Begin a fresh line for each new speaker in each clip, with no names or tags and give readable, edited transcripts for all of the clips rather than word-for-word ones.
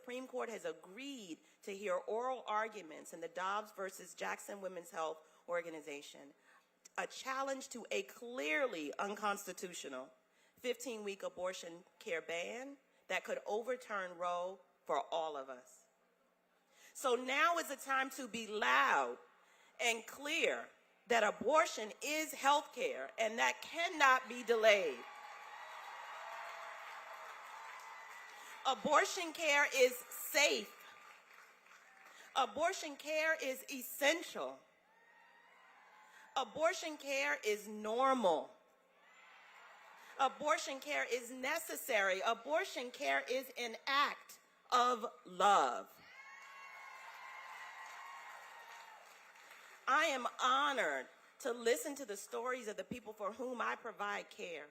Supreme Court has agreed to hear oral arguments in the Dobbs versus Jackson Women's Health Organization, a challenge to a clearly unconstitutional 15-week abortion care ban that could overturn Roe for all of us. So now is the time to be loud and clear that abortion is health care and that cannot be delayed. Abortion care is safe. Abortion care is essential. Abortion care is normal. Abortion care is necessary. Abortion care is an act of love. I am honored to listen to the stories of the people for whom I provide care,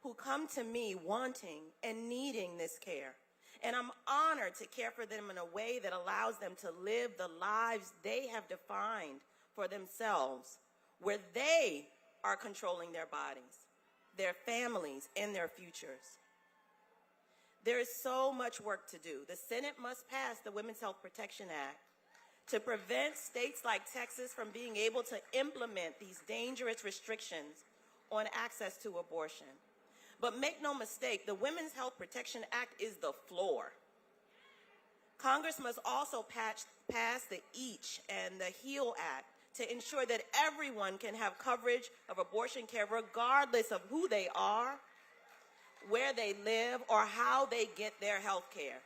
who come to me wanting and needing this care. And I'm honored to care for them in a way that allows them to live the lives they have defined for themselves, where they are controlling their bodies, their families, and their futures. There is so much work to do. The Senate must pass the Women's Health Protection Act to prevent states like Texas from being able to implement these dangerous restrictions on access to abortion. But make no mistake, the Women's Health Protection Act is the floor. Congress must also pass the EACH and the HEAL Act to ensure that everyone can have coverage of abortion care regardless of who they are, where they live, or how they get their health care.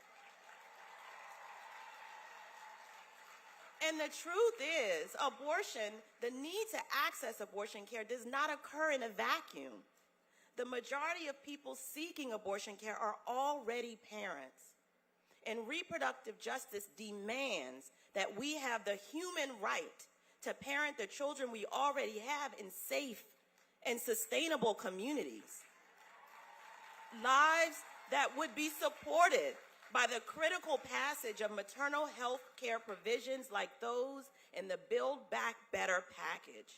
And the truth is, abortion, the need to access abortion care does not occur in a vacuum. The majority of people seeking abortion care are already parents. And reproductive justice demands that we have the human right to parent the children we already have in safe and sustainable communities. Lives that would be supported by the critical passage of maternal health care provisions like those in the Build Back Better package.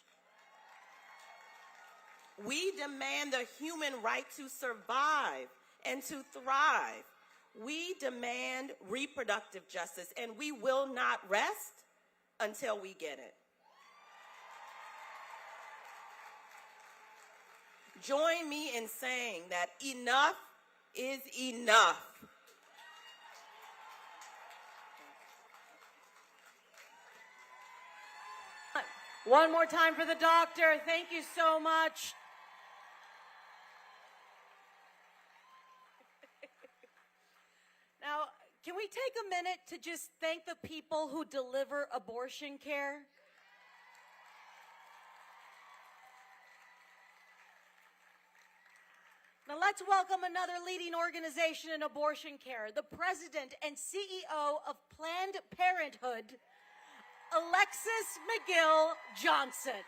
We demand the human right to survive and to thrive. We demand reproductive justice, and we will not rest until we get it. Join me in saying that enough is enough.
One more time for the doctor. Thank you so much. Now, can we take a minute to just thank the people who deliver abortion care? Now let's welcome another leading organization in abortion care, the president and CEO of Planned Parenthood, Alexis McGill Johnson.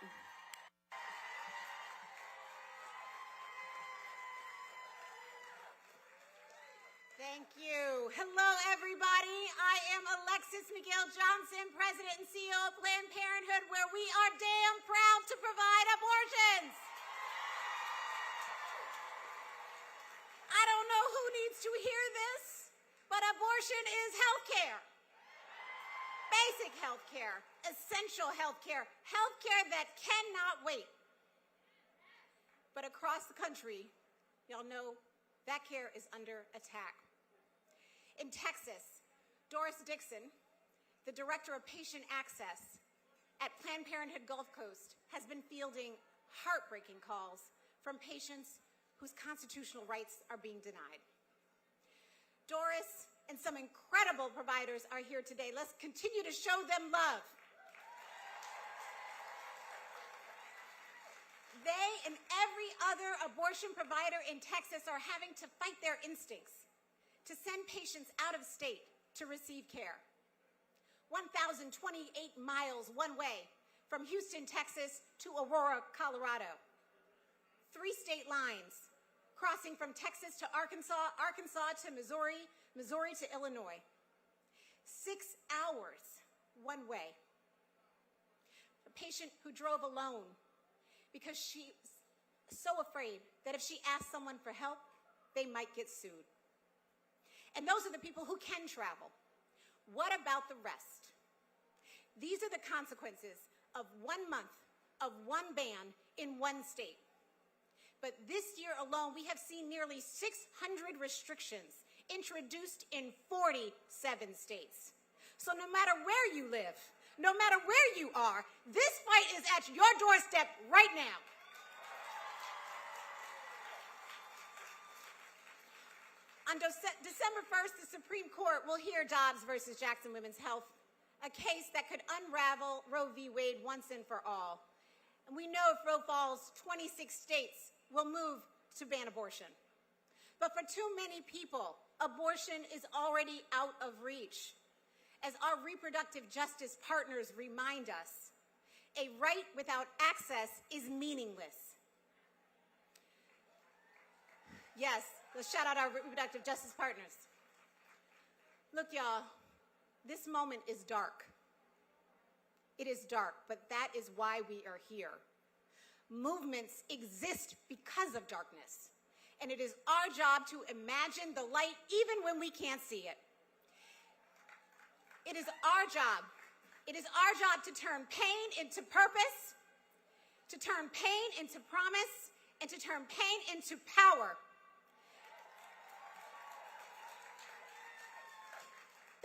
Thank you. Hello, everybody. I am Alexis McGill Johnson, President and CEO of Planned Parenthood, where we are damn proud to provide abortions. I don't know who needs to hear this, but abortion is health care. Basic health care, essential health care that cannot wait. But across the country, y'all know that care is under attack. In Texas, Doris Dixon, the Director of Patient Access at Planned Parenthood Gulf Coast, has been fielding heartbreaking calls from patients whose constitutional rights are being denied. Doris and some incredible providers are here today. Let's continue to show them love. They and every other abortion provider in Texas are having to fight their instincts to send patients out of state to receive care. 1,028 miles one way from Houston, Texas to Aurora, Colorado. 3 state lines crossing from Texas to Arkansas, Arkansas to Missouri, Missouri to Illinois. 6 hours one way. A patient who drove alone because she's so afraid that if she asked someone for help, they might get sued. And those are the people who can travel. What about the rest? These are the consequences of 1 month of one ban in one state. But this year alone, we have seen nearly 600 restrictions introduced in 47 states. So no matter where you live, no matter where you are, this fight is at your doorstep right now. On December 1st, the Supreme Court will hear Dobbs versus Jackson Women's Health, a case that could unravel Roe v. Wade once and for all. And we know if Roe falls, 26 states will move to ban abortion. But for too many people, abortion is already out of reach. As our reproductive justice partners remind us, a right without access is meaningless. Yes, let's shout out our reproductive justice partners. Look, y'all, this moment is dark. It is dark, but that is why we are here. Movements exist because of darkness, and it is our job to imagine the light even when we can't see it. It is our job. It is our job to turn pain into purpose, to turn pain into promise, and to turn pain into power.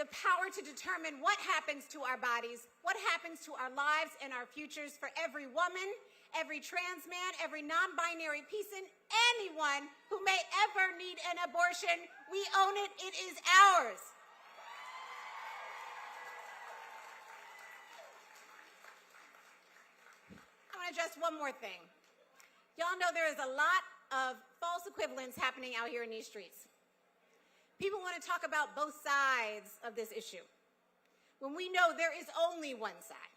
The power to determine what happens to our bodies, what happens to our lives and our futures for every woman, every trans man, every non-binary person, anyone who may ever need an abortion. We own it. It is ours. I want to address one more thing. Y'all know there is a lot of false equivalence happening out here in these streets. People want to talk about both sides of this issue, when we know there is only one side.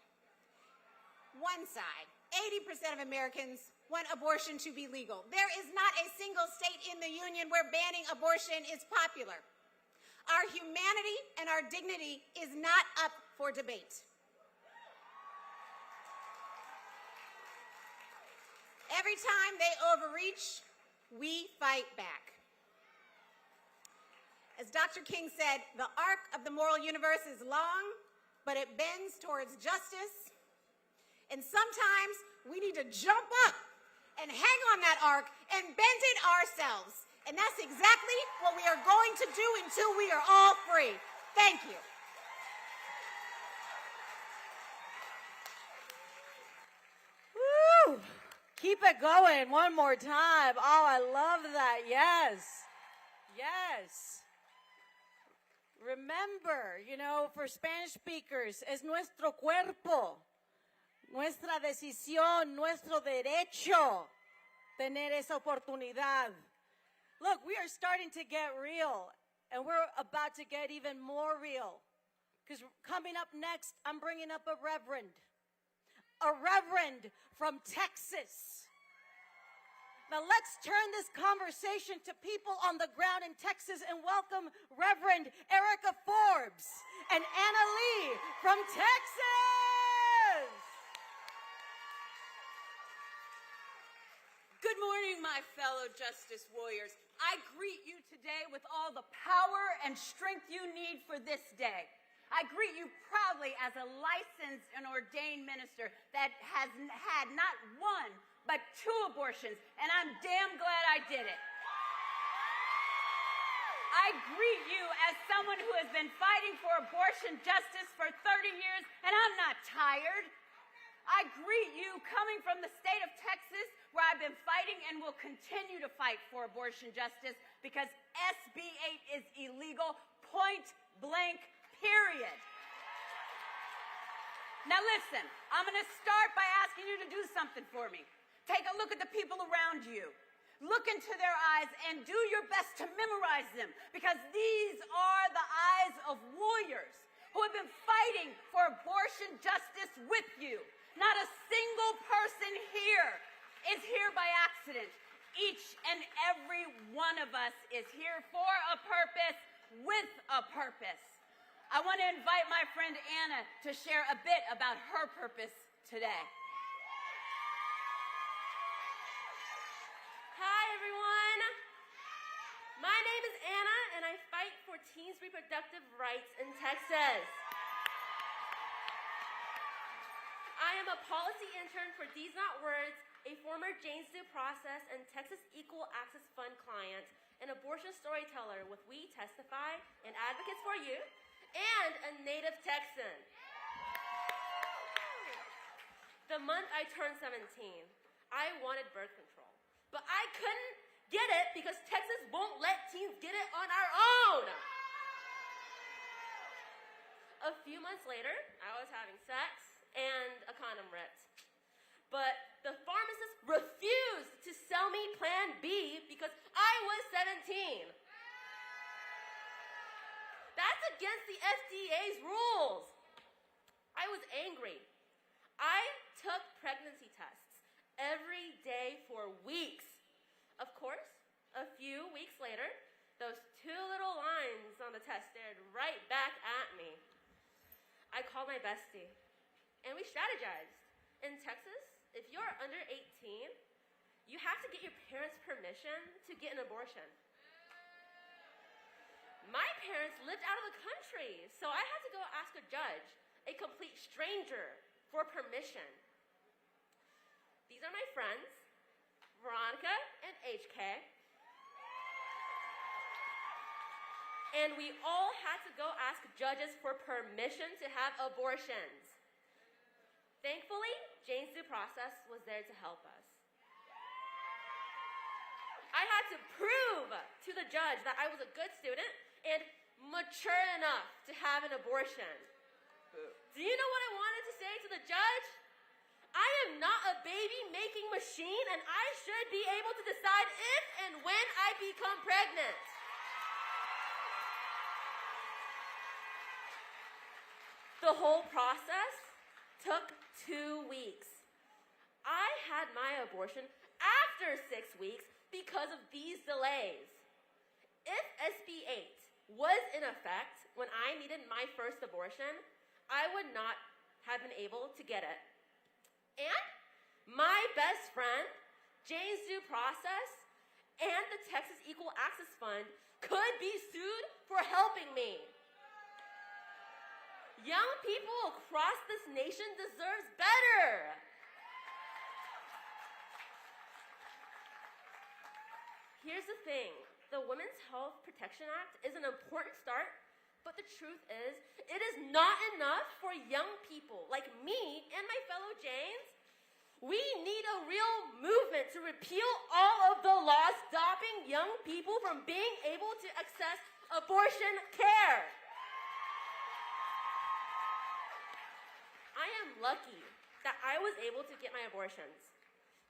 One side. 80% of Americans want abortion to be legal. There is not a single state in the union where banning abortion is popular. Our humanity and our dignity is not up for debate. Every time they overreach, we fight back. As Dr. King said, the arc of the moral universe is long, but it bends towards justice. And sometimes we need to jump up and hang on that arc and bend it ourselves. And that's exactly what we are going to do until we are all free. Thank you.
Woo! Keep it going one more time. Oh, I love that. Yes. Yes. Remember, for Spanish speakers, es nuestro cuerpo, nuestra decisión, nuestro derecho tener esa oportunidad. Look, we are starting to get real, and we're about to get even more real. Because coming up next, I'm bringing up a reverend from Texas. Now let's turn this conversation to people on the ground in Texas and welcome Reverend Erica Forbes and Anna Lee from Texas.
Good morning, my fellow justice warriors. I greet you today with all the power and strength you need for this day. I greet you proudly as a licensed and ordained minister that has had not one, but 2 abortions, and I'm damn glad I did it. I greet you as someone who has been fighting for abortion justice for 30 years, and I'm not tired. I greet you coming from the state of Texas, where I've been fighting and will continue to fight for abortion justice because SB 8 is illegal, point blank, period. Now listen, I'm going to start by asking you to do something for me. Take a look at the people around you. Look into their eyes and do your best to memorize them, because these are the eyes of warriors who have been fighting for abortion justice with you. Not a single person here is here by accident. Each and every one of us is here for a purpose, with a purpose. I want to invite my friend Anna to share a bit about her purpose today.
Hi, everyone. My name is Anna, and and I fight for teens' reproductive rights in Texas. I am a policy intern for These Not Words, a former Jane's Due Process and Texas Equal Access Fund client, an abortion storyteller with We Testify and Advocates for You, and a native Texan. The month I turned 17, I wanted birth control, but I couldn't get it because Texas won't let teens get it on our own. A few months later, I was having sex and a condom ripped. But the pharmacist refused to sell me Plan B because I was 17. That's against the FDA's rules. I was angry. I took pregnancy tests every day for weeks. Of course, a few weeks later, those two little lines on the test stared right back at me. I called my bestie, and we strategized. In Texas, if you're under 18, you have to get your parents' permission to get an abortion. My parents lived out of the country, so I had to go ask a judge, a complete stranger, for permission. These are my friends, Veronica and HK. And we all had to go ask judges for permission to have abortions. Thankfully, Jane's Due Process was there to help us. I had to prove to the judge that I was a good student and mature enough to have an abortion. Do you know what I wanted to say to the judge? I am not a baby-making machine, and I should be able to decide if and when I become pregnant. The whole process took 2 weeks. I had my abortion after 6 weeks because of these delays. If SB 8 was in effect when I needed my first abortion, I would not have been able to get it. And my best friend, Jane's Due Process, and the Texas Equal Access Fund could be sued for helping me. Young people across this nation deserve better. Here's the thing. The Women's Health Protection Act is an important start, but the truth is, it is not enough for young people like me and my fellow Janes. We need a real movement to repeal all of the laws stopping young people from being able to access abortion care. I am lucky that I was able to get my abortions,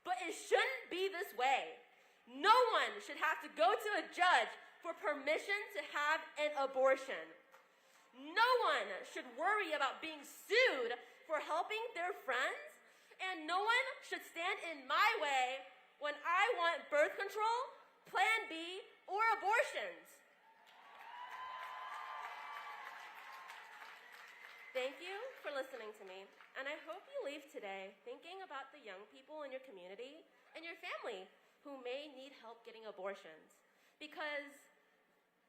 but it shouldn't be this way. No one should have to go to a judge for permission to have an abortion. No one should worry about being sued for helping their friends, and no one should stand in my way when I want birth control, Plan B, or abortions. Thank you for listening to me, and I hope you leave today thinking about the young people in your community and your family who may need help getting abortions. Because,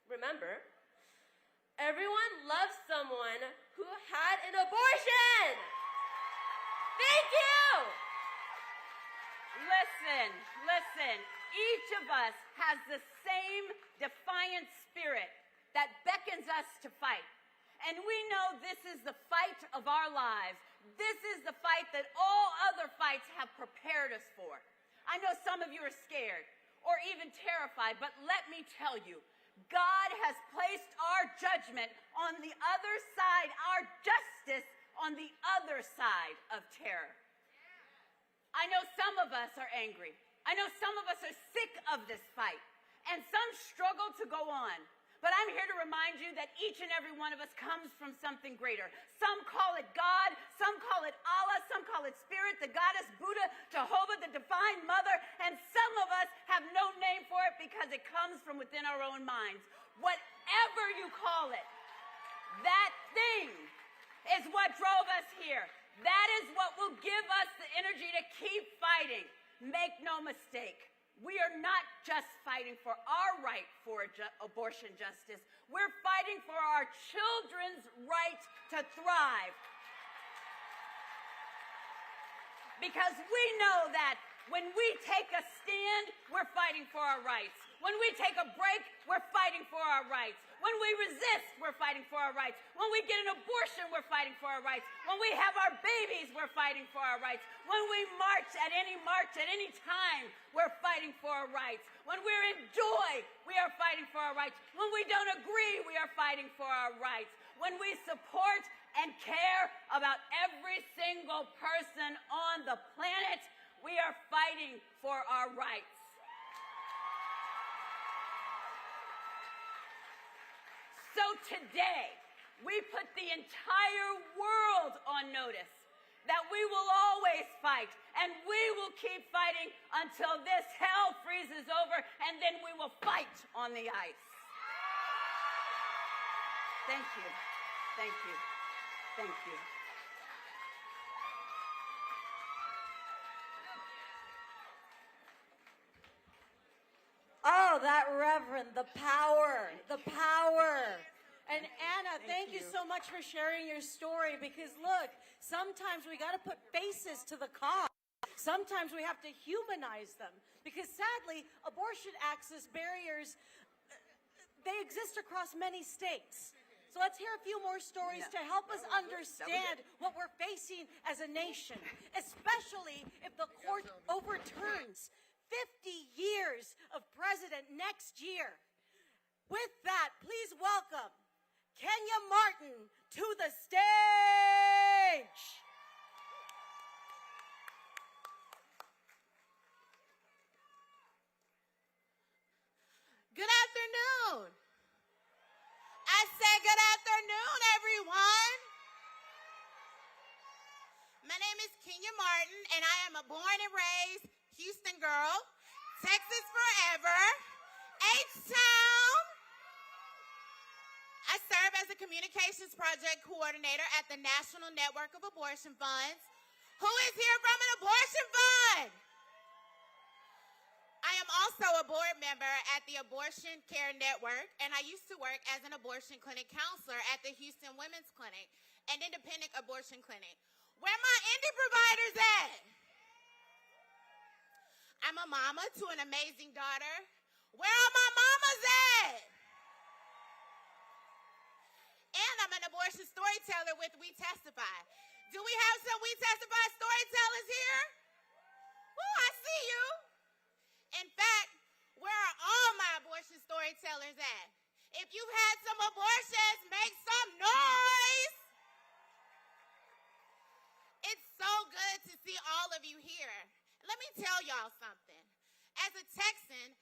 remember, everyone loves someone who had an abortion! Thank you!
Listen. Each of us has the same defiant spirit that beckons us to fight. And we know this is the fight of our lives. This is the fight that all other fights have prepared us for. I know some of you are scared or even terrified, but let me tell you, God has placed our judgment on the other side, our justice on the other side of terror. I know some of us are angry. I know some of us are sick of this fight, and some struggle to go on. But I'm here to remind you that each and every one of us comes from something greater. Some call it God, some call it Allah, some call it Spirit, the Goddess, Buddha, Jehovah, the Divine Mother, and some of us have no name for it because it comes from within our own minds. Whatever you call it, that thing is what drove us here. That is what will give us the energy to keep fighting. Make no mistake, We are not just fighting for our right for abortion justice. We're fighting for our children's right to thrive. Because we know that when we take a stand, we're fighting for our rights. When we take a break, we're fighting for our rights. When we resist, we're fighting for our rights. When we get an abortion, we're fighting for our rights. When we have our babies, we're fighting for our rights. When we march at any time, we're fighting for our rights. When we're in joy, we are fighting for our rights. When we don't agree, we are fighting for our rights. When we support and care about every single person on the planet, we are fighting for our rights. So today, we put the entire world on notice that we will always fight, and we will keep fighting until this hell freezes over, and then we will fight on the ice. Thank you. Thank you. Thank you.
Oh, that reverend, the power, the power. And Anna, thank you so much for sharing your story, because look, sometimes we got to put faces to the cause. Sometimes we have to humanize them, because sadly, abortion access barriers, they exist across many states. So let's hear a few more stories to help us understand what we're facing as a nation, especially if the court overturns 50 years of president next year. With that, please welcome Kenya Martin to the stage.
Good afternoon. I said good afternoon, everyone. My name is Kenya Martin, and I am a born and raised Houston girl, Texas forever, H-Town. I serve as a communications project coordinator at the National Network of Abortion Funds. Who is here from an abortion fund? I am also a board member at the Abortion Care Network, and I used to work as an abortion clinic counselor at the Houston Women's Clinic, an independent abortion clinic. Where my indie providers at? I'm a mama to an amazing daughter. Where are my mamas at? And I'm an abortion storyteller with We Testify. Do we have some We Testify storytellers here? Woo, I see you. In fact, where are all my abortion storytellers at? If you've had some abortions, make some noise. It's so good to see all of you here. Let me tell y'all something. As a Texan,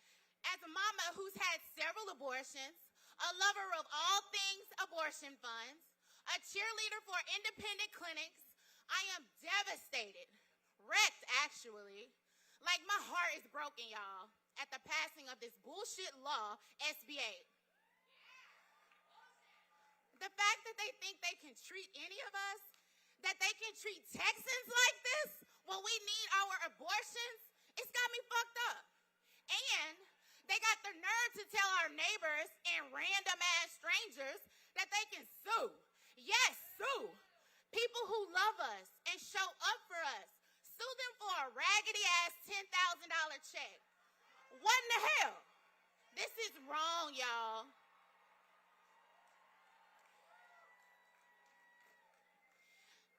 as a mama who's had several abortions, a lover of all things abortion funds, a cheerleader for independent clinics, I am devastated, wrecked actually. Like my heart is broken, y'all, at the passing of this bullshit law, SB 8. The fact that they think they can treat any of us, that they can treat Texans like this when we need our abortions, it's got me fucked up. And they got the nerve to tell our neighbors and random-ass strangers that they can sue. Yes, sue. People who love us and show up for us. Sue them for a raggedy-ass $10,000 check. What in the hell? This is wrong, y'all.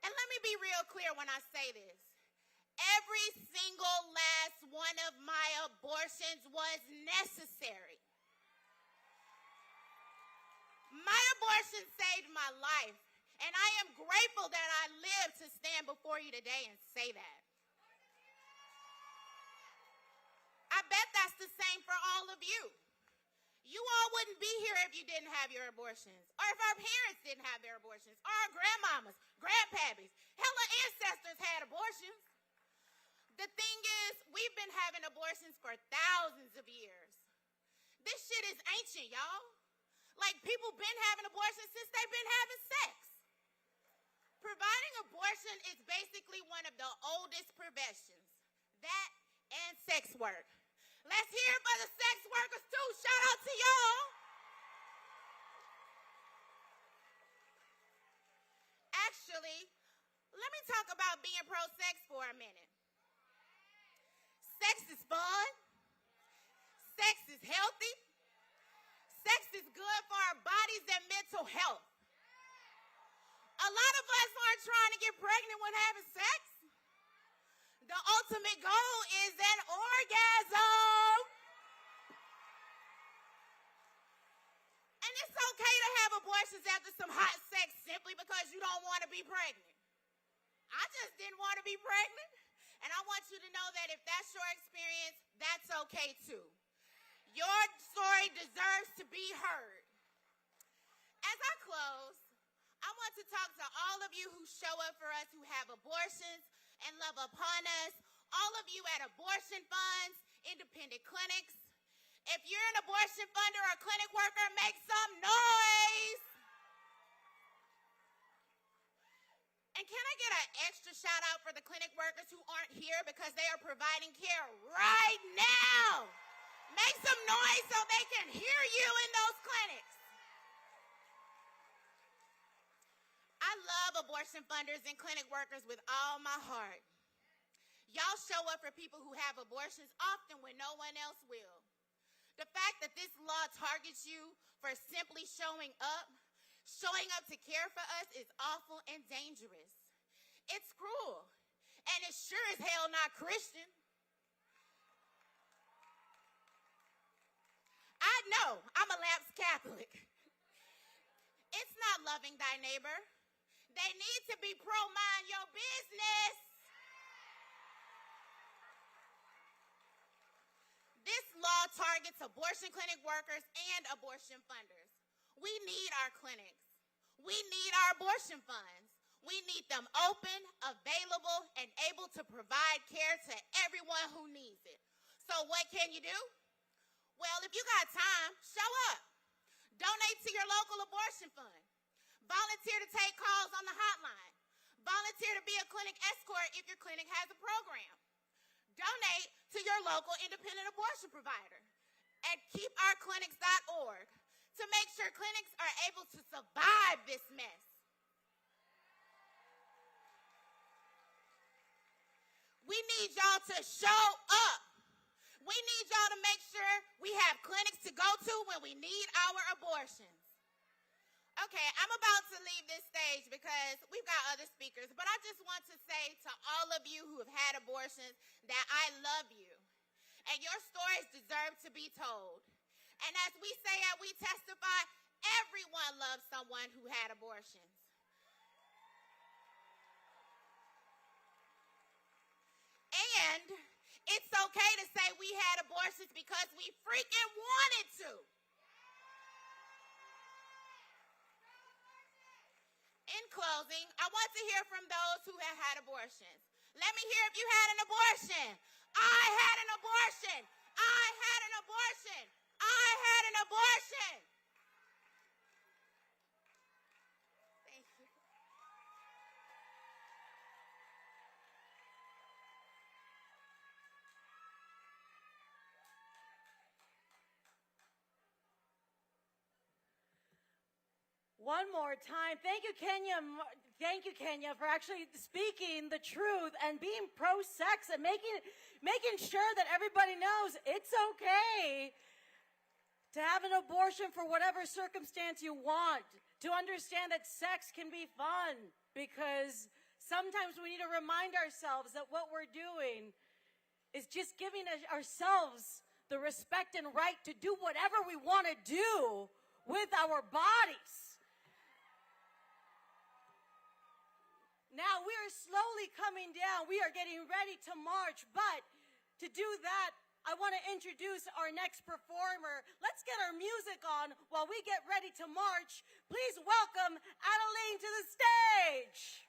And let me be real clear when I say this. Every single last one of my abortions was necessary. My abortion saved my life, and I am grateful that I lived to stand before you today and say that. I bet that's the same for all of you. You all wouldn't be here if you didn't have your abortions, or if our parents didn't have their abortions, or our grandmamas, grandpappies. Hella ancestors had abortions. The thing is, we've been having abortions for thousands of years. This shit is ancient, y'all. Like, people been having abortions since they've been having sex. Providing abortion is basically one of the oldest professions. That and sex work. Let's hear it for the sex workers too. Shout out to y'all. Actually, let me talk about being pro-sex for a minute. Sex is fun. Sex is healthy. Sex is good for our bodies and mental health. A lot of us aren't trying to get pregnant when having sex. The ultimate goal is an orgasm. And it's okay to have abortions after some hot sex simply because you don't want to be pregnant. I just didn't want to be pregnant. And I want you to know that if that's your experience, that's okay too. Your story deserves to be heard. As I close, I want to talk to all of you who show up for us, who have abortions and love upon us, all of you at abortion funds, independent clinics. If you're an abortion funder or clinic worker, make some noise. And can I get an extra shout out for the clinic workers who aren't here because they are providing care right now? Make some noise so they can hear you in those clinics. I love abortion funders and clinic workers with all my heart. Y'all show up for people who have abortions often when no one else will. The fact that this law targets you for simply showing up to care for us is awful and dangerous. It's cruel, and it's sure as hell not Christian. I know, I'm a lapsed Catholic. It's not loving thy neighbor. They need to be pro-mind your business. This law targets abortion clinic workers and abortion funders. We need our clinics. We need our abortion funds. We need them open, available, and able to provide care to everyone who needs it. So what can you do? Well, if you got time, show up. Donate to your local abortion fund. Volunteer to take calls on the hotline. Volunteer to be a clinic escort if your clinic has a program. Donate to your local independent abortion provider. And keepourclinics.org to make sure clinics are able to survive this mess. We need y'all to show up. We need y'all to make sure we have clinics to go to when we need our abortions. Okay, I'm about to leave this stage because we've got other speakers, but I just want to say to all of you who have had abortions that I love you, and your stories deserve to be told. And as we say and we testify, everyone loves someone who had abortions. And it's okay to say we had abortions because we freaking wanted to. In closing, I want to hear from those who have had abortions. Let me hear if you had an abortion. I had an abortion. I had an abortion. I had an abortion. Thank you.
One more time. Thank you, Kenya. Thank you, Kenya, for actually speaking the truth and being pro-sex and making sure that everybody knows it's okay to have an abortion for whatever circumstance you want, to understand that sex can be fun, because sometimes we need to remind ourselves that what we're doing is just giving ourselves the respect and right to do whatever we want to do with our bodies. Now we are slowly coming down. We are getting ready to march, but to do that, I want to introduce our next performer. Let's get our music on while we get ready to march. Please welcome Adeline to the stage.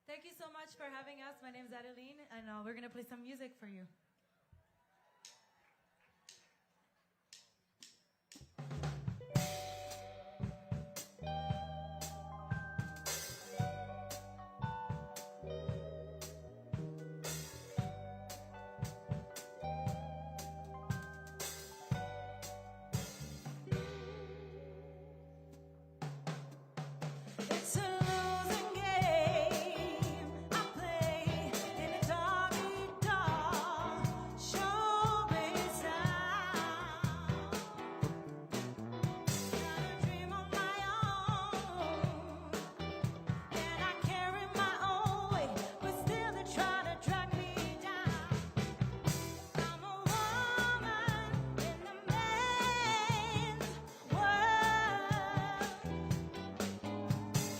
Thank you so much for having us. My name is Adeline, and we're going to play some music for you. It's a losing game I play in a dog-eat-dog showbiz town. Got a dream of my own, and I carry my own weight, but still they try to drag me down. I'm a woman in the man's world.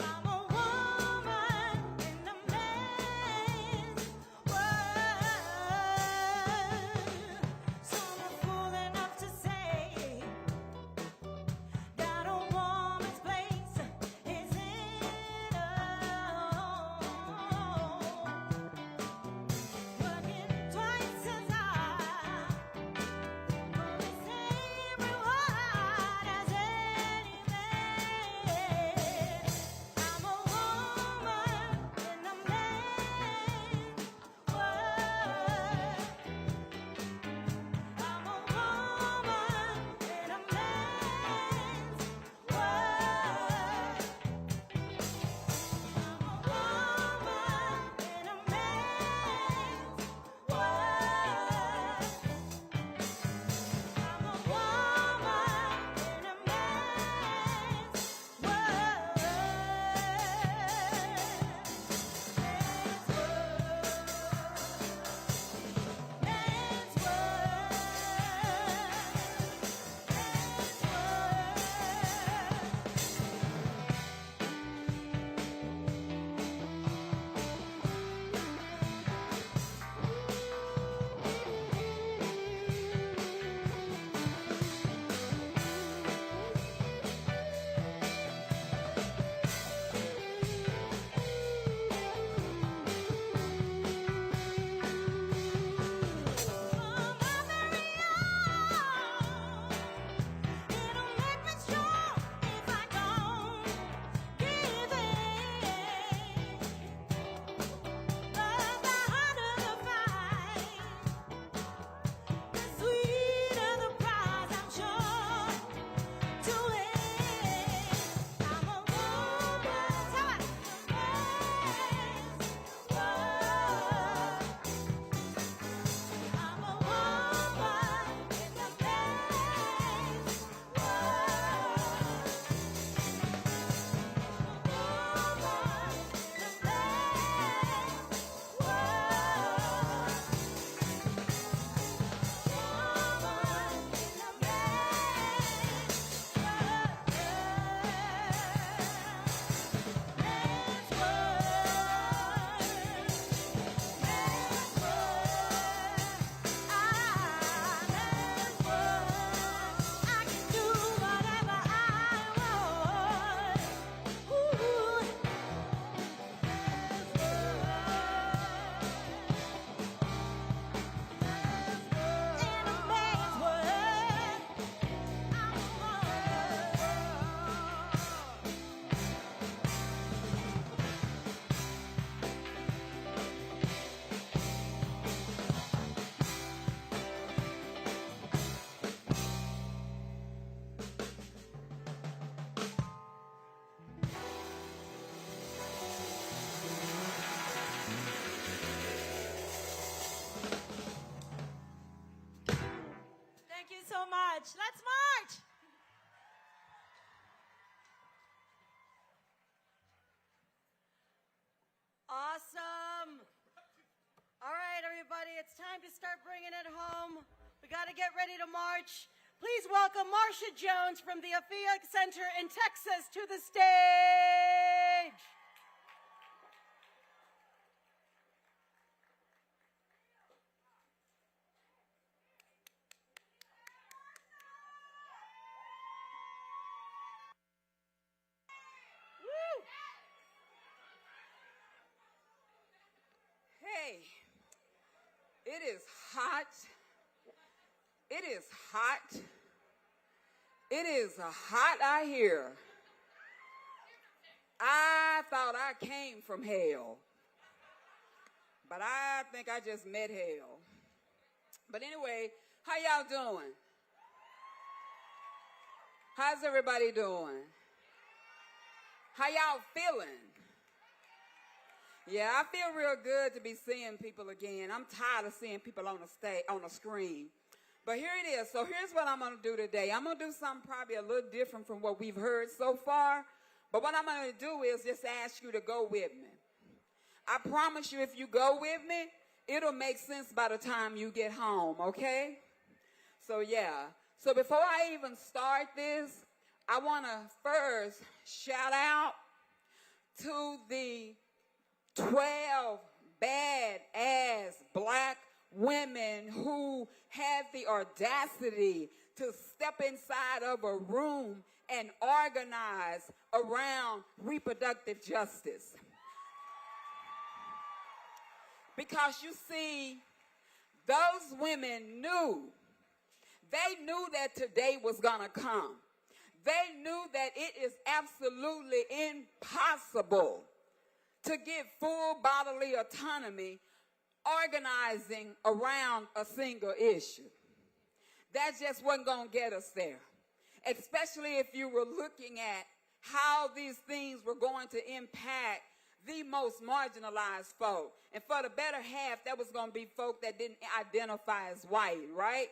I'm a woman in a man's world. So I'm fool enough to say that a woman's place is in a home. Working twice as hard for the same reward as any man. I'm a woman in a man's world. I'm a woman in a man's world. I'm a woman in a man's world. I'm a woman in a man's It'll make me strong if I don't give in. But the harder the fight, the sweeter the prize, I'm sure to win. I'm a woman in a man's world. I'm a woman in a man's world. I can do whatever I want. Ooh. In a man's world, I'm a Thank you so much. Let's march.
Awesome. All right, everybody, it's time to start bringing it home. We got to get ready to march. Please welcome Marcia Jones from the AFIA Center in Texas to the stage. Woo!
It is hot. It is hot. It is hot out here. I thought I came from hell, but I think I just met hell. But anyway, how y'all doing? How's everybody doing? How y'all feeling? Yeah, I feel real good to be seeing people again. I'm tired of seeing people on the screen. But here it is. So here's what I'm going to do today. I'm going to do something probably a little different from what we've heard so far. But what I'm going to do is just ask you to go with me. I promise you, if you go with me, it'll make sense by the time you get home, okay? So yeah. So before I even start this, I want to first shout out to the 12 bad-ass black women who had the audacity to step inside of a room and organize around reproductive justice. Because you see, those women knew. They knew that today was going to come. They knew that it is absolutely impossible to get full bodily autonomy organizing around a single issue. That just wasn't going to get us there, especially if you were looking at how these things were going to impact the most marginalized folk. And for the better half, that was going to be folk that didn't identify as white, right?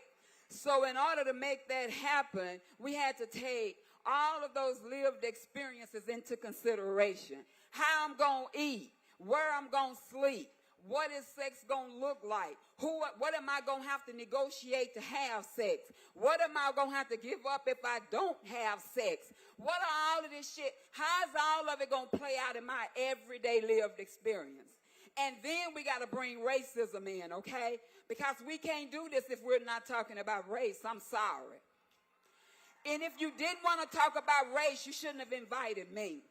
So in order to make that happen, we had to take all of those lived experiences into consideration. How I'm going to eat, where I'm going to sleep, what is sex going to look like? What am I going to have to negotiate to have sex? What am I going to have to give up if I don't have sex? What are all of this shit? How's all of it going to play out in my everyday lived experience? And then we got to bring racism in, okay? Because we can't do this if we're not talking about race. I'm sorry. And if you didn't want to talk about race, you shouldn't have invited me.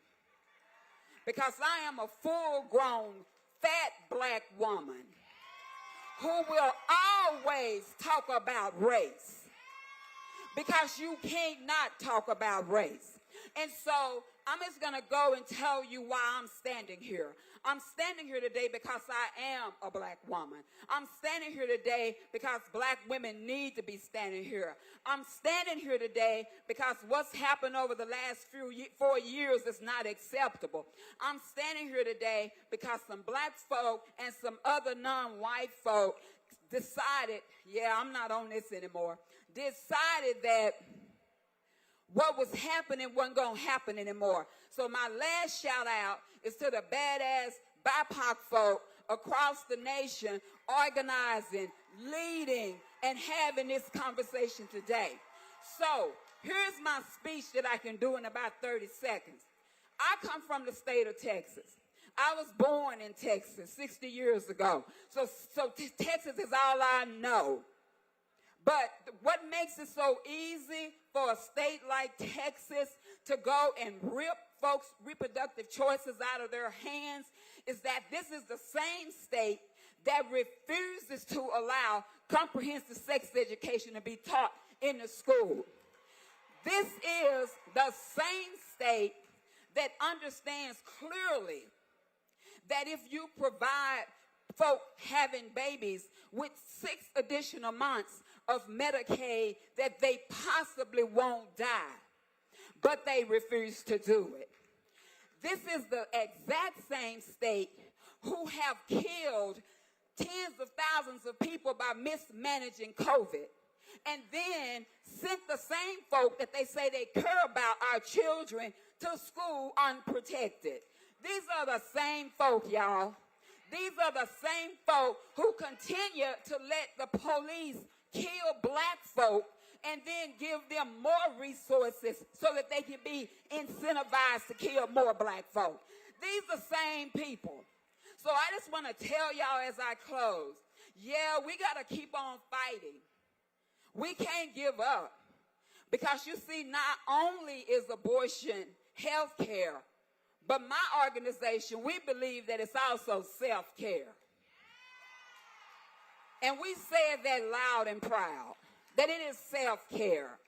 Because I am a full-grown, fat black woman who will always talk about race. Because you can't not talk about race. And so I'm just going to go and tell you why I'm standing here. I'm standing here today because I am a black woman. I'm standing here today because black women need to be standing here. I'm standing here today because what's happened over the last 4 years is not acceptable. I'm standing here today because some black folk and some other non-white folk decided, yeah, I'm not on this anymore, decided that what was happening wasn't going to happen anymore. So my last shout out is to the badass BIPOC folk across the nation organizing, leading, and having this conversation today. So here's my speech that I can do in about 30 seconds. I come from the state of Texas. I was born in Texas 60 years ago. So Texas is all I know. But what makes it so easy for a state like Texas to go and rip folks' reproductive choices out of their hands is that this is the same state that refuses to allow comprehensive sex education to be taught in the school. This is the same state that understands clearly that if you provide folk having babies with 6 additional months of Medicaid, that they possibly won't die, but they refuse to do it. This is the exact same state who have killed tens of thousands of people by mismanaging COVID, and then sent the same folk that they say they care about our children to school unprotected. These are the same folk, y'all. These are the same folk who continue to let the police kill black folk and then give them more resources so that they can be incentivized to kill more black folk. These are the same people. So I just want to tell y'all as I close, yeah, we got to keep on fighting. We can't give up. Because you see, not only is abortion health care, but my organization, we believe that it's also self-care. And we said that loud and proud, that it is self-care.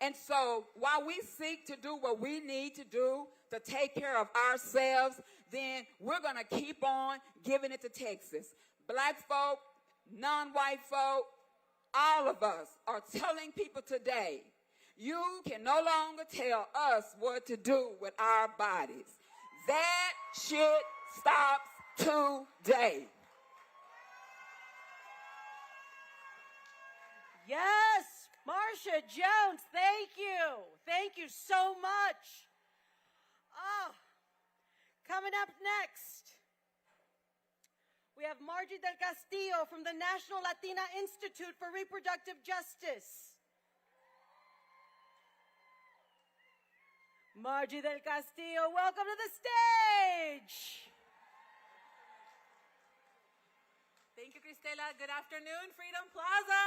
And so while we seek to do what we need to do to take care of ourselves, then we're going to keep on giving it to Texas. Black folk, non-white folk, all of us are telling people today, you can no longer tell us what to do with our bodies. That shit stops today.
Yes, Marcia Jones, thank you. Thank you so much. Oh, coming up next, we have Margie del Castillo from the National Latina Institute for Reproductive Justice. Margie del Castillo, welcome to the stage.
Thank you, Cristela. Good afternoon, Freedom Plaza.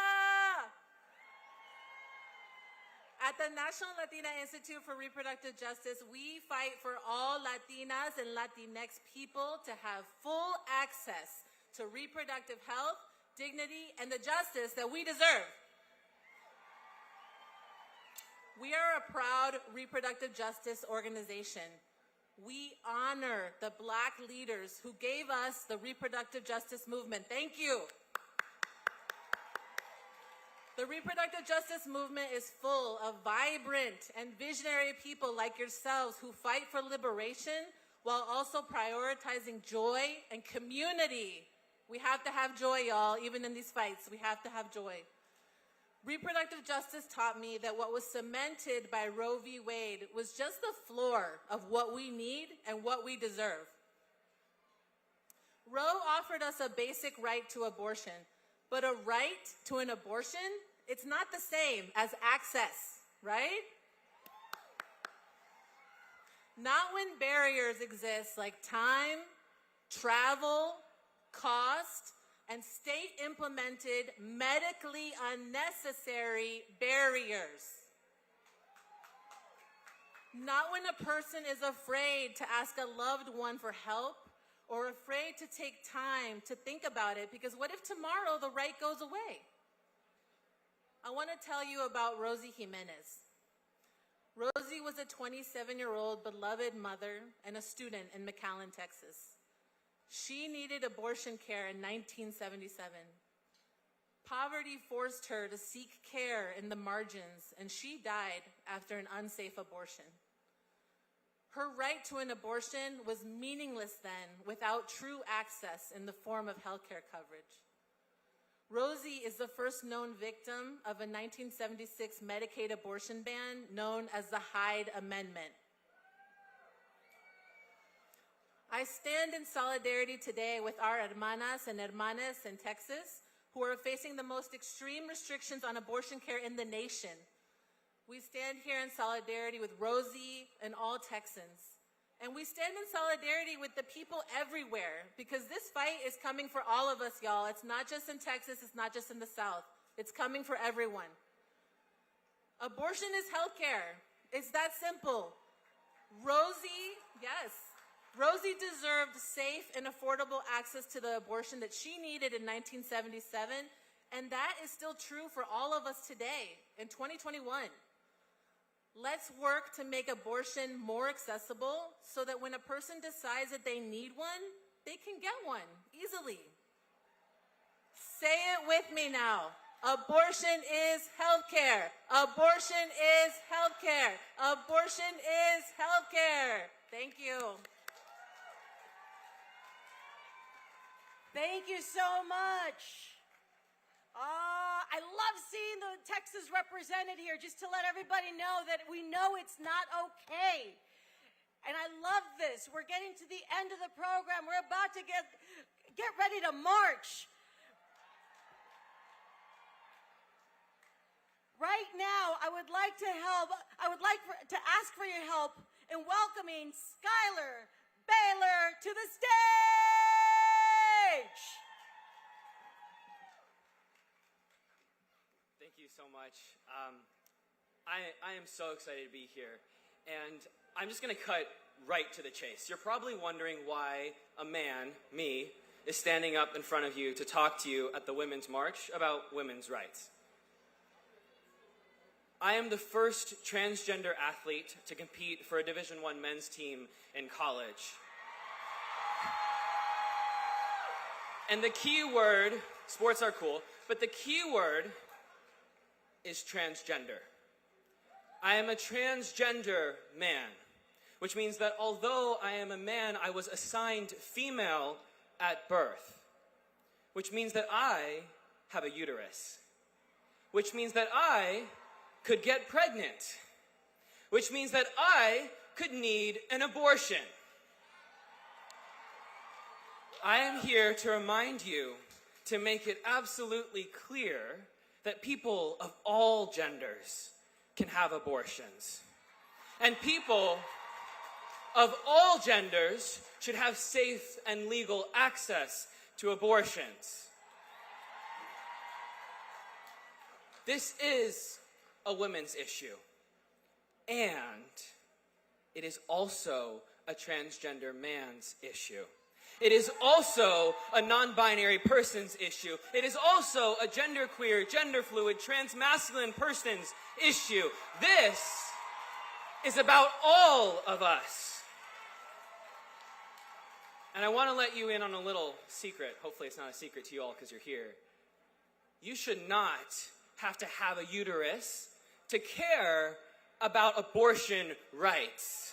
At the National Latina Institute for Reproductive Justice, we fight for all Latinas and Latinx people to have full access to reproductive health, dignity, and the justice that we deserve. We are a proud reproductive justice organization. We honor the Black leaders who gave us the reproductive justice movement. Thank you. The reproductive justice movement is full of vibrant and visionary people like yourselves who fight for liberation while also prioritizing joy and community. We have to have joy, y'all. Even in these fights, we have to have joy. Reproductive justice taught me that what was cemented by Roe v. Wade was just the floor of what we need and what we deserve. Roe offered us a basic right to abortion, but a right to an abortion, it's not the same as access, right? Not when barriers exist like time, travel, cost, and state-implemented, medically unnecessary barriers. Not when a person is afraid to ask a loved one for help or afraid to take time to think about it, because what if tomorrow the right goes away? I want to tell you about Rosie Jimenez. Rosie was a 27-year-old beloved mother and a student in McAllen, Texas. She needed abortion care in 1977. Poverty forced her to seek care in the margins, and she died after an unsafe abortion. Her right to an abortion was meaningless then without true access in the form of healthcare coverage. Rosie is the first known victim of a 1976 Medicaid abortion ban known as the Hyde Amendment. I stand in solidarity today with our hermanas and hermanes in Texas who are facing the most extreme restrictions on abortion care in the nation. We stand here in solidarity with Rosie and all Texans. And we stand in solidarity with the people everywhere, because this fight is coming for all of us, y'all. It's not just in Texas, it's not just in the South. It's coming for everyone. Abortion is healthcare. It's that simple. Rosie, yes, Rosie deserved safe and affordable access to the abortion that she needed in 1977, and that is still true for all of us today in 2021. Let's work to make abortion more accessible so that when a person decides that they need one, they can get one easily. Say it with me now. Abortion is healthcare. Abortion is healthcare. Abortion is healthcare. Thank you.
Thank you so much. I love seeing the Texas represented here, just to let everybody know that we know it's not okay. And I love this. We're getting to the end of the program. We're about to get ready to march. Right now, I would like to ask for your help in welcoming Skylar Baylor to the stage.
Thank you so much. I am so excited to be here, and I'm just going to cut right to the chase. You're probably wondering why a man, me, is standing up in front of you to talk to you at the Women's March about women's rights. I am the first transgender athlete to compete for a Division I men's team in college. And the key word, sports are cool, but the key word is transgender. I am a transgender man, which means that although I am a man, I was assigned female at birth, which means that I have a uterus, which means that I could get pregnant, which means that I could need an abortion. I am here to remind you, to make it absolutely clear that people of all genders can have abortions. And people of all genders should have safe and legal access to abortions. This is a women's issue, and it is also a transgender man's issue. It is also a non-binary person's issue. It is also a genderqueer, gender fluid, transmasculine person's issue. This is about all of us. And I want to let you in on a little secret. Hopefully it's not a secret to you all because you're here. You should not have to have a uterus to care about abortion rights.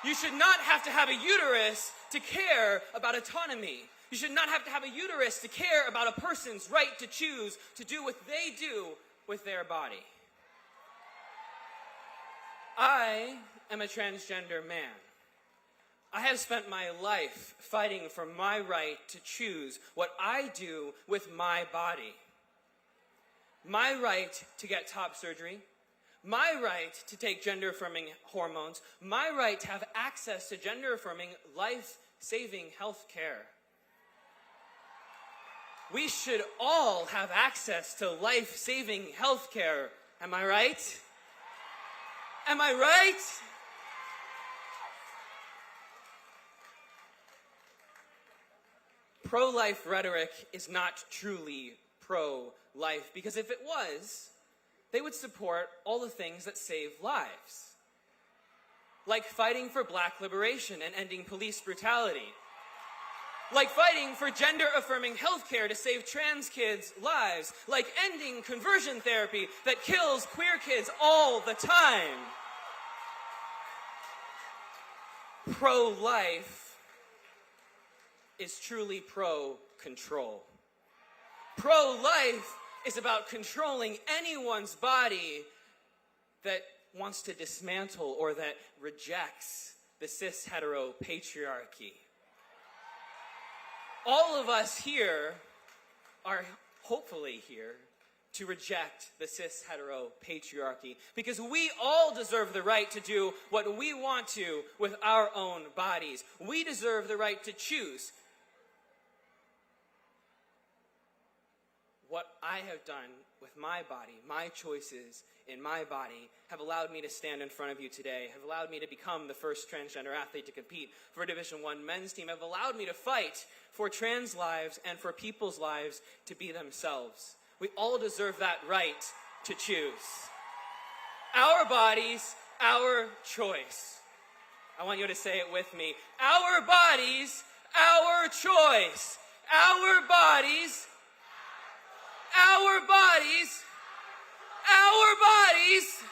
You should not have to have a uterus to care about autonomy. You should not have to have a uterus to care about a person's right to choose to do what they do with their body. I am a transgender man. I have spent my life fighting for my right to choose what I do with my body. My right to get top surgery, my right to take gender-affirming hormones, my right to have access to gender-affirming, life-saving health care. We should all have access to life-saving health care. Am I right? Am I right? Pro-life rhetoric is not truly pro-life, because if it was, they would support all the things that save lives, like fighting for black liberation and ending police brutality, like fighting for gender-affirming healthcare to save trans kids' lives, like ending conversion therapy that kills queer kids all the time. Pro-life is truly pro-control. Pro-life is about controlling anyone's body that wants to dismantle or that rejects the cis-hetero patriarchy. All of us here are hopefully here to reject the cis-hetero patriarchy, because we all deserve the right to do what we want to with our own bodies. We deserve the right to choose. What I have done with my body, my choices in my body, have allowed me to stand in front of you today, have allowed me to become the first transgender athlete to compete for a Division I men's team, have allowed me to fight for trans lives and for people's lives to be themselves. We all deserve that right to choose. Our bodies, our choice. I want you to say it with me. Our bodies, our choice. Our bodies, our bodies, our bodies.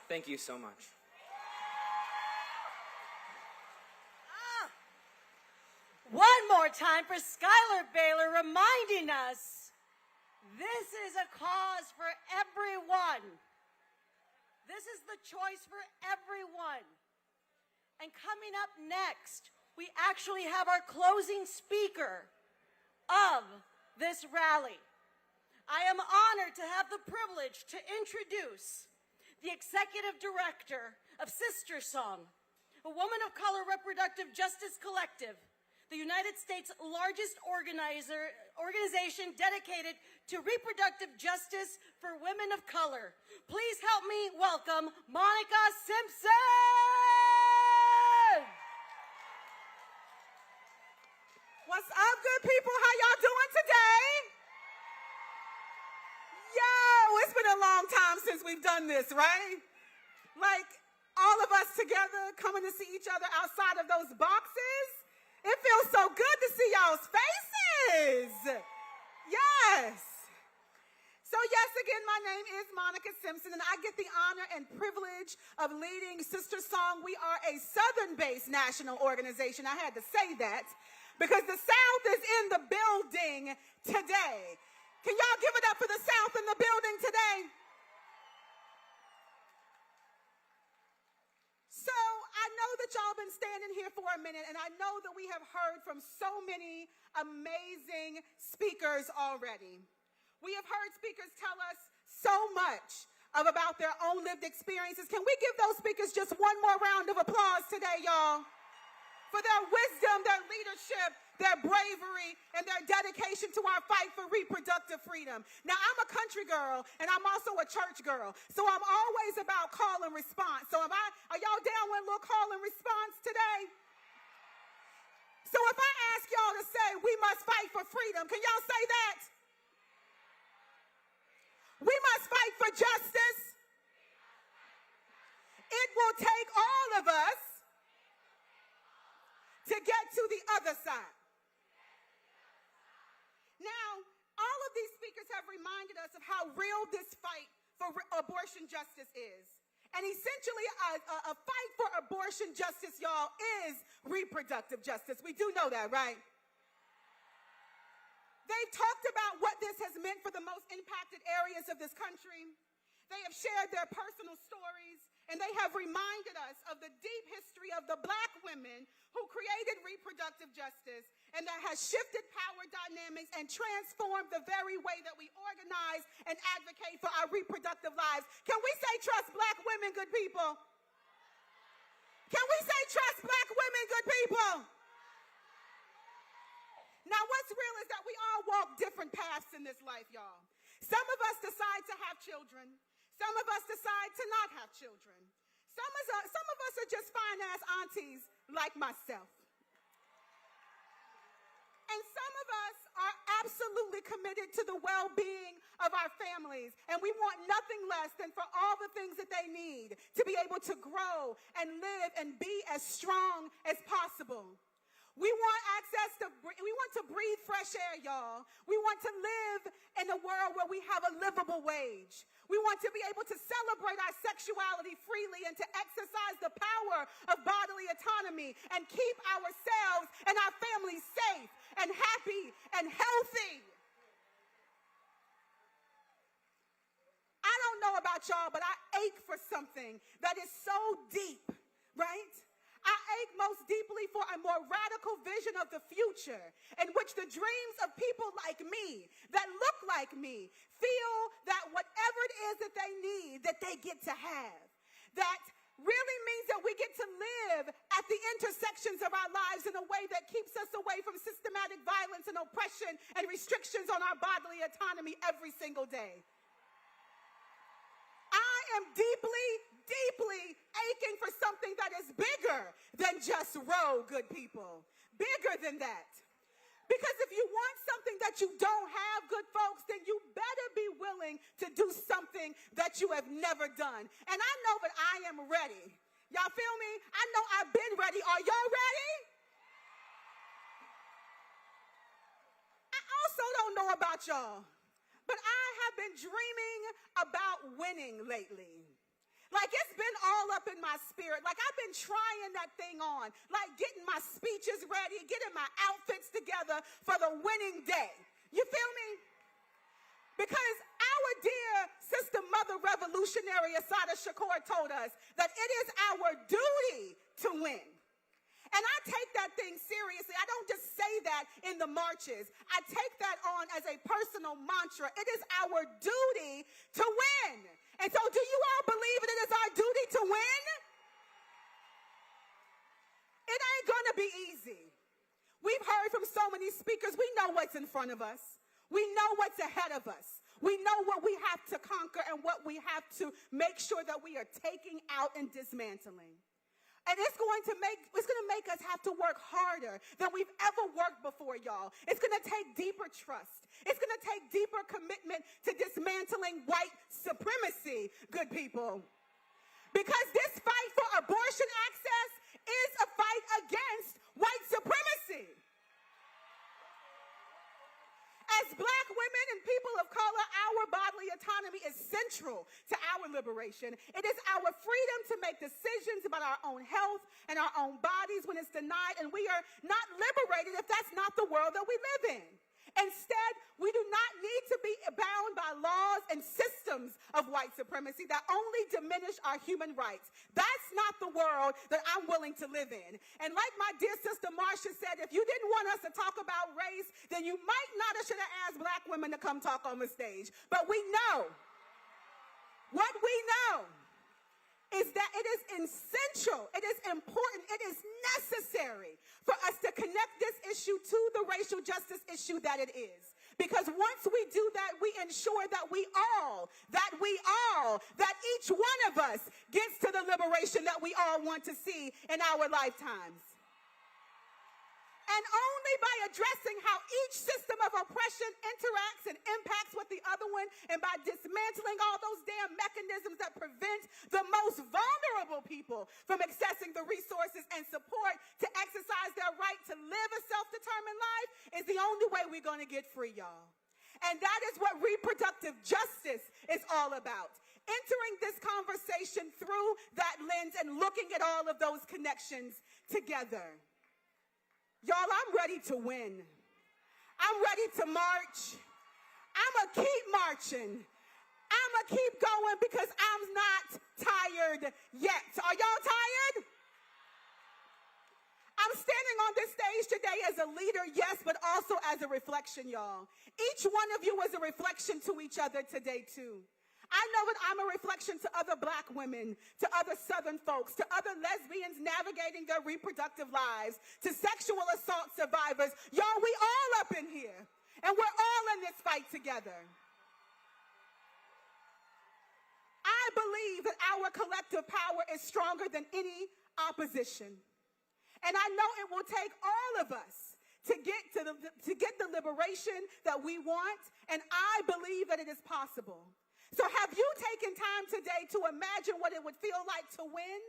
Thank you so much.
One more time for Skylar Baylor reminding us this is a cause for everyone. This is the choice for everyone. And coming up next, we actually have our closing speaker of this rally. I am honored to have the privilege to introduce the executive director of Sister Song, a woman of color reproductive justice collective, the United States' largest organization dedicated to reproductive justice for women of color. Please help me welcome Monica Simpson!
What's
we've done this, right? Like, all of us together coming to see each other outside of those boxes. It feels so good to see y'all's faces. Yes. So yes, again, my name is Monica Simpson, and I get the honor and privilege of leading Sister Song. We are a Southern-based national organization. I had to say that because the South is in the building today. Can y'all give it up for the South in the building today? So I know that y'all been standing here for a minute, and I know that we have heard from so many amazing speakers already. We have heard speakers tell us so much about their own lived experiences. Can we give those speakers just one more round of applause today, y'all? For their wisdom, their leadership, their bravery, and their dedication to our fight for reproductive freedom. Now, I'm a country girl, and I'm also a church girl, so I'm always about call and response. So are y'all down with a little call and response today? So if I ask y'all to say, we must fight for freedom, can y'all say that? We must fight for justice. It will take all of us to get to the other side. Now, all of these speakers have reminded us of how real this fight for abortion justice is. And essentially, a fight for abortion justice, y'all, is reproductive justice. We do know that, right? They've talked about what this has meant for the most impacted areas of this country. They have shared their personal stories, and they have reminded us of the deep history of the Black women who created reproductive justice, and that has shifted power dynamics and transformed the very way that we organize and advocate for our reproductive lives. Can we say trust Black women, good people? Can we say trust Black women, good people? Now, what's real is that we all walk different paths in this life, y'all. Some of us decide to have children. Some of us decide to not have children. Some of us are just fine-ass aunties like myself. And some of us are absolutely committed to the well-being of our families, and we want nothing less than for all the things that they need to be able to grow and live and be as strong as possible. We want to breathe fresh air, y'all. We want to live in a world where we have a livable wage. We want to be able to celebrate our sexuality freely and to exercise the power of bodily autonomy and keep ourselves and our families safe and happy and healthy. I don't know about y'all, but I ache for something that is so deep, right? I ache most deeply for a more radical vision of the future in which the dreams of people like me, that look like me, feel that whatever it is that they need, that they get to have. That really means that we get to live at the intersections of our lives in a way that keeps us away from systematic violence and oppression and restrictions on our bodily autonomy every single day. I am deeply, deeply aching for something that is bigger than just Roe, good people. Bigger than that. Because if you want something that you don't have, good folks, then you better be willing to do something that you have never done. And I know that I am ready. Y'all feel me? I know I've been ready. Are y'all ready? I also don't know about y'all, but I have been dreaming about winning lately. Like, it's been all up in my spirit. Like, I've been trying that thing on. Like, getting my speeches ready, getting my outfits together for the winning day. You feel me? Because our dear sister mother revolutionary Assata Shakur told us that it is our duty to win. And I take that thing seriously. I don't just say that in the marches. I take that on as a personal mantra. It is our duty to win. And so do you all believe it is our duty to win? It ain't going to be easy. We've heard from so many speakers. We know what's in front of us. We know what's ahead of us. We know what we have to conquer and what we have to make sure that we are taking out and dismantling. And it's going to make us have to work harder than we've ever worked before, y'all. It's going to take deeper trust. It's going to take deeper commitment to dismantling white supremacy, good people. Because this fight for abortion access is a fight against white supremacy. As black women and people of color, our bodily autonomy is central to our liberation. It is our freedom to make decisions about our own health and our own bodies when it's denied, and we are not liberated if that's not the world that we live in. Instead, we do not need to be bound by laws and systems of white supremacy that only diminish our human rights. That's not the world that I'm willing to live in. And like my dear sister Marcia said, if you didn't want us to talk about race, then you might not have should have asked black women to come talk on the stage. But we know, what we know is that it is essential, it is important, it is necessary for us to connect this issue to the racial justice issue that it is. Because once we do that, we ensure that that each one of us gets to the liberation that we all want to see in our lifetimes. And only by addressing how each system of oppression interacts and impacts with the other one, and by dismantling all those damn mechanisms that prevent the most vulnerable people from accessing the resources and support to exercise their right to live a self-determined life, is the only way we're going to get free, y'all. And that is what reproductive justice is all about. Entering this conversation through that lens and looking at all of those connections together. Y'all, I'm ready to win. I'm ready to march. I'm going to keep marching. I'm going to keep going because I'm not tired yet. Are y'all tired? I'm standing on this stage today as a leader, yes, but also as a reflection, y'all. Each one of you is a reflection to each other today, too. I know that I'm a reflection to other black women, to other Southern folks, to other lesbians navigating their reproductive lives, to sexual assault survivors. Y'all, we all up in here, and we're all in this fight together. I believe that our collective power is stronger than any opposition. And I know it will take all of us to get the liberation that we want, and I believe that it is possible. So have you taken time today to imagine what it would feel like to win?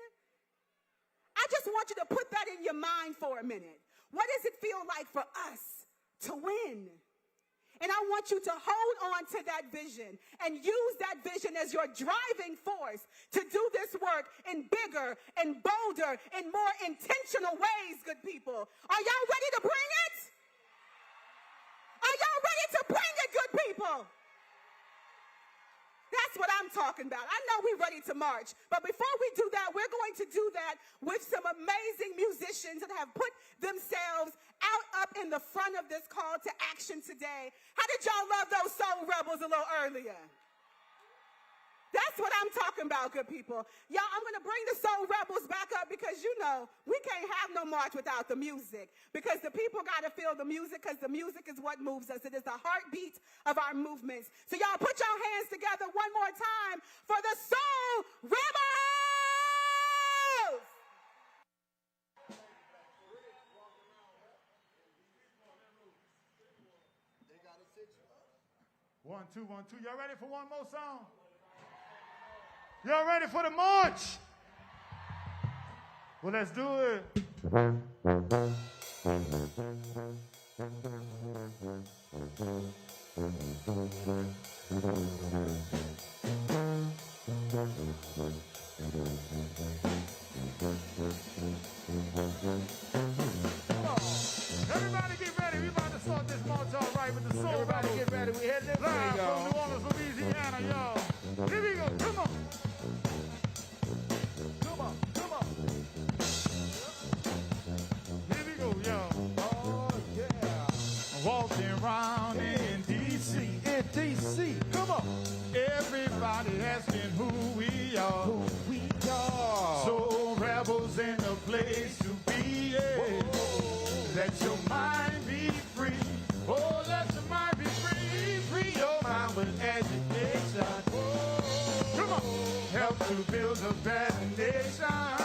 I just want you to put that in your mind for a minute. What does it feel like for us to win? And I want you to hold on to that vision and use that vision as your driving force to do this work in bigger and bolder and more intentional ways, good people. Are y'all ready to bring it? Are y'all ready to bring it, good people? That's what I'm talking about. I know we're ready to march, but before we do that, we're going to do that with some amazing musicians that have put themselves out up in the front of this call to action today. How did y'all love those soul rebels a little earlier? That's what I'm talking about, good people. Y'all, I'm going to bring the soul rebels back up because, you know, we can't have no march without the music, because the people got to feel the music, because the music is what moves us. It is the heartbeat of our movements. So y'all put your hands together one more time for the soul rebels.
1, 2, 1, 2. Y'all ready for one more song? Y'all ready for the march? Well, let's do it. Everybody get ready. We about to start this march all right with the soul. Everybody get ready. We heading this way, y'all. From New Orleans, Louisiana, y'all. Here we go. Come on. Come on. Come on. Here we go, y'all. Oh, yeah. Walking around in D.C. In D.C. Come on. Everybody asking who we are. Who we are. Soul rebels in a place to be. Yeah. Let your mind be free. Oh, let your mind be free. Free your mind with education. Oh, come on. Help to build a better nation.